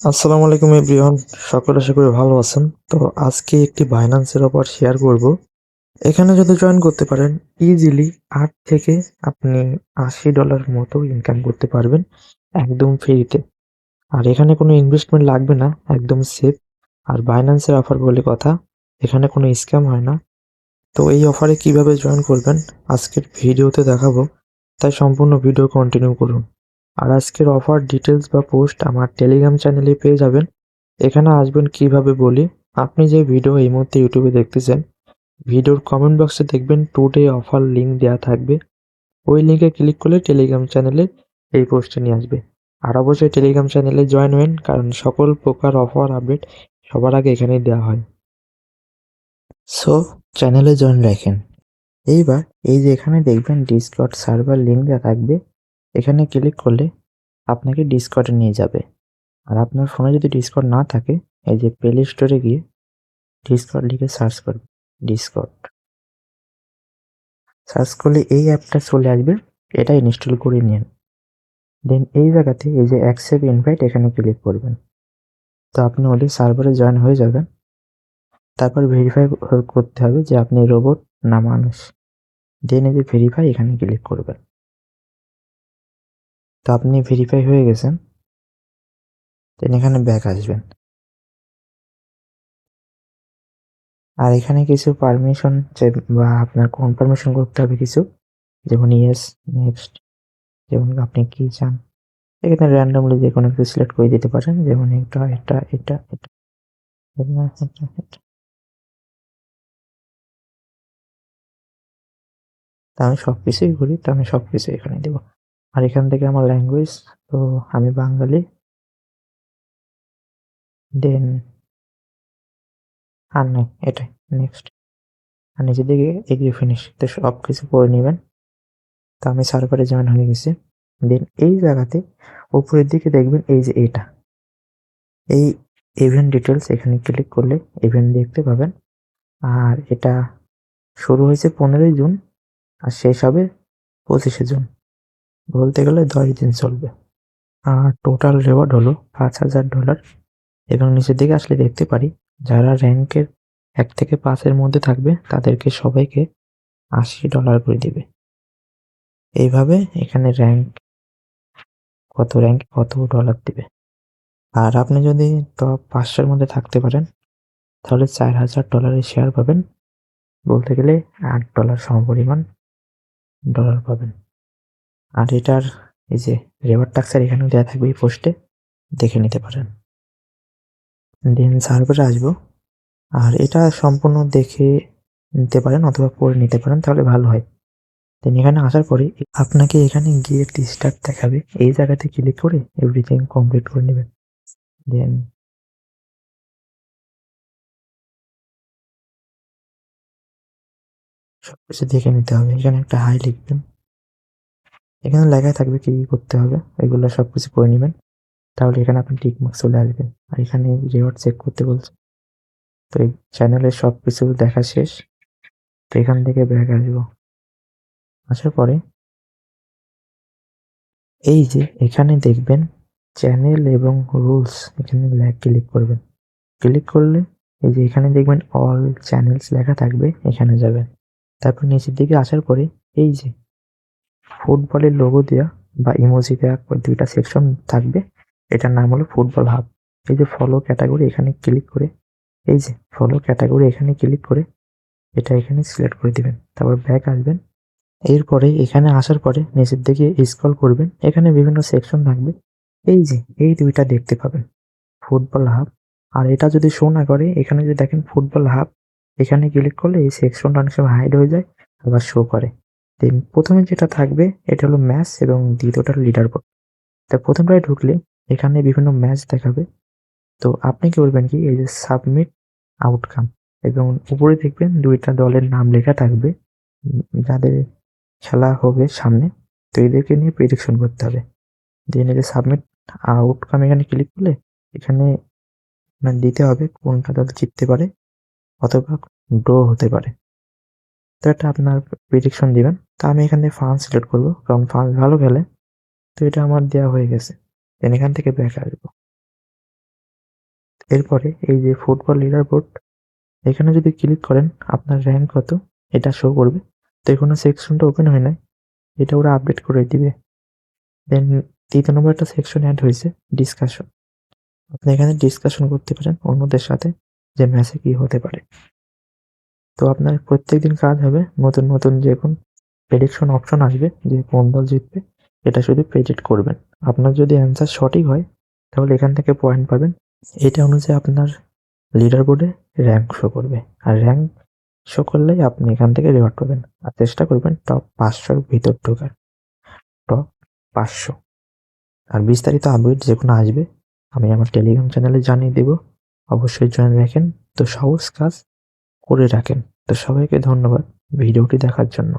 আসসালামু আলাইকুম এভরিওয়ান। সকলে আশা করি ভালো আছেন। তো আজকে একটি বাইন্যান্সের অফার শেয়ার করব। এখানে যদি জয়েন করতে পারেন ইজিলি ৮ থেকে আপনি $৮০ মতো ইনকাম করতে পারবেন একদম ফ্রিতে। আর এখানে কোনো ইনভেস্টমেন্ট লাগবে না, একদম সেফ। আর বাইন্যান্সের অফার বলে কথা, এখানে কোনো স্ক্যাম হয় না। তো এই অফারে কিভাবে জয়েন করবেন আজকের ভিডিওতে দেখাবো, তাই সম্পূর্ণ ভিডিও কন্টিনিউ করুন। আর আজকের অফার ডিটেলস বা পোস্ট আমার টেলিগ্রাম চ্যানেলে পেয়ে যাবেন। এখানে আসবেন কিভাবে বলি। আপনি যে ভিডিও এই মুহূর্তে ইউটিউবে দেখতেছেন, ভিডিওর কমেন্ট বক্সে দেখবেন টুডে অফার লিঙ্ক দেওয়া থাকবে। ওই লিঙ্কে ক্লিক করলে টেলিগ্রাম চ্যানেলে এই পোস্টে নিয়ে আসবে। আর অবশ্যই টেলিগ্রাম চ্যানেলে জয়েন হবেন, কারণ সকল প্রকার অফার আপডেট সবার আগে এখানেই দেওয়া হয়। সো চ্যানেলে জয়েন রাখেন। এইবার এই যে এখানে দেখবেন ডিসকর্ড সার্ভার লিঙ্ক দেওয়া থাকবে, এখানে ক্লিক করলে আপনাকে ডিসকর্ডে নিয়ে যাবে। আর আপনার ফোনে যদি ডিসকর্ড না থাকে, এই যে প্লে স্টোরে গিয়ে ডিসকর্ড লিখে সার্চ করবেন। ডিসকর্ড সার্চ করলে এই অ্যাপটা চলে আসবে, এটা ইনস্টল করে নিন। দেন এই জায়গাতে এই যে অ্যাকসেপ্ট ইনভাইট এখানে ক্লিক করবেন। তো আপনি ওদের সার্ভারে জয়েন হয়ে যাবেন। তারপর ভেরিফাই করতে হবে যে আপনি রোবট না মানুষ। দেন এই যে ভেরিফাই এখানে ক্লিক করবেন। তো আপনি ভেরিফাই হয়ে গেছেন। দেন এখানে ব্যাক আসবেন। আর এখানে কিছু পারমিশন বা আপনার কনফার্মেশন করতে হবে কিছু, যেমন ইয়েস, নেক্সট, যেমন আপনি কি চান। এখানে র্যান্ডমলি যে কোনো কিছু সিলেক্ট করে দিতে পারেন, যেমন এটা এটা এটা এটা এটা এটা এটা। তা আমি সব কিছুই করি, তো আমি সব কিছু এখানে দেবো। আর এখান থেকে আমার ল্যাঙ্গুয়েজ, তো আমি বাঙালি। দেন আর নাই, এটাই নেক্সট। আর নিচের দিকে এগ্রি ফিনিশ, তো সব কিছু করে নেবেন। তো আমি সার্ভারে জয়েন হয়ে গেছি। দেন এই জায়গাতে উপরের দিকে দেখবেন এই যে এটা, এই ইভেন্ট ডিটেলস, এখানে ক্লিক করলে ইভেন্ট দেখতে পাবেন। আর এটা শুরু হয়েছে 15ই জুন আর শেষ হবে 25শে জুন। বলতে গেলে 10 দিন চলবে। আর টোটাল রেওয়ার্ড হলো $5,000। এবং নিচের দিকে আসলে দেখতে পারি যারা র্যাঙ্কের 1 থেকে 5-এর মধ্যে থাকবে তাদেরকে সবাইকে $80 করে দিবে। এইভাবে এখানে র্যাঙ্কে কত ডলার দিবে। আর আপনি যদি টপ 500-এর মধ্যে থাকতে পারেন তাহলে $4,000 শেয়ার পাবেন। বলতে গেলে $8 সমপরিমাণ ডলার পাবেন। আর এটার এই যে রেওয়ার্ড টাক্সের এখানেও দেওয়া থাকবে, এই পোস্টে দেখে নিতে পারেন। দেন সার্ভারে আসবো। আর এটা সম্পূর্ণ দেখে নিতে পারেন অথবা পড়ে নিতে পারেন, তাহলে ভালো হয়। দেন এখানে আসার পরে আপনাকে এখানে গেট স্টার্ট দেখাবে, এই জায়গাতে ক্লিক করে এভরিথিং কমপ্লিট করে নেবেন। দেন সবকিছু দেখে নিতে হবে। এখানে একটা হাই লিখবেন, এখানে লেখা থাকবে কি কি করতে হবে, এগুলো সবকিছু করে নেবেন। তাহলে এখানে আপনার টিক মার্ক চলে আসবে। আর এখানে রেওয়ার্ড চেক করতে বলছে। তো এই চ্যানেলের সবকিছু দেখা শেষ। তো এখান থেকে ব্যাক আসবো। আসার পরে এই যে এখানে দেখবেন চ্যানেল এবং রুলস, এখানে ক্লিক করবেন। ক্লিক করলে এই যে এখানে দেখবেন অল চ্যানেলস লেখা থাকবে, এখানে যাবেন। তারপর নিচের দিকে আসার পরে এই যে ফুটবলের লোগো দেওয়া বা ইমোজি দেওয়া দুইটা সেকশন থাকবে, এটার নাম হলো ফুটবল হাব। এই যে ফলো ক্যাটাগরি, এখানে ক্লিক করে এই যে ফলো ক্যাটাগরি এখানে ক্লিক করে এটা এখানে সিলেক্ট করে দিবেন। তারপর ব্যাক আসবেন। এরপরে এখানে আসার পরে নিচের দিকে স্ক্রল করবেন, এখানে বিভিন্ন সেকশন থাকবে। এই যে এই দুইটা দেখতে পাবেন, ফুটবল হাব। আর এটা যদি শো না করে, এখানে যদি দেখেন ফুটবল হাব, এখানে ক্লিক করলে এই সেকশনটা অনেক সময় হাইড হয়ে যায়, আবার শো করে। দেন প্রথমে যেটা থাকবে এটা হলো ম্যাচ এবং দ্বিতীয়টা লিডার বোর্ড। তা প্রথমটায় ঢুকলে এখানে বিভিন্ন ম্যাচ দেখাবে। তো আপনি কি করবেন কি, এই যে সাবমিট আউটকাম, এবং উপরে দেখবেন দুইটা দলের নাম লেখা থাকবে, যাদের খেলা হবে সামনে। তো এদেরকে নিয়ে প্রেডিকশন করতে হবে। দেন এই যে সাবমিট আউটকাম এখানে ক্লিক করলে এখানে আপনার দিতে হবে কোনটা দল জিততে পারে অথবা ড্র হতে পারে। তো এটা আপনার প্রেডিকশন দিবেন। তো আমি এখান থেকে ফ্রান্স সিলেক্ট করবো, কারণ ফ্রান্স ভালো খেলে। তো এটা আমার দেওয়া হয়ে গেছে। দেন এখান থেকে ব্যাক আসবো। এরপরে এই যে ফুটবল লিডার বোর্ড, এখানে যদি ক্লিক করেন আপনার র্যাঙ্ক কত এটা শো করবে। তো এখনো সেকশনটা ওপেন হয় নাই, এটা ওরা আপডেট করে দিবে। দেন ৩য় নম্বর একটা সেকশন অ্যাড হয়েছে, ডিসকাশন। আপনি এখানে ডিসকাশন করতে পারেন অন্যদের সাথে যে ম্যাচে কি হতে পারে। তো আপনার প্রত্যেকদিন কাজ হবে নতুন নতুন যখন প্রেডিকশন অপশন আসবে যে কোন দল জিতবে, এটা শুধু প্রেডিক্ট করবেন। আপনার যদি অ্যান্সার সঠিক হয় তাহলে এখান থেকে পয়েন্ট পাবেন। এটা অনুযায়ী আপনার লিডার বোর্ডে র্যাঙ্ক শো করবে, আর র্যাঙ্ক শো করলেই আপনি এখান থেকে রিওয়ার্ড পাবেন। আর চেষ্টা করবেন টপ 500-র ভিতর ঢোকার, টপ 500। আর বিস্তারিত আপডেট যখন আসবে আমি আমার টেলিগ্রাম চ্যানেলে জানিয়ে দেব, অবশ্যই জয়েন রাখেন। তো সহজ কাজ করে রাখেন। তো সবাইকে ধন্যবাদ ভিডিওটি দেখার জন্য।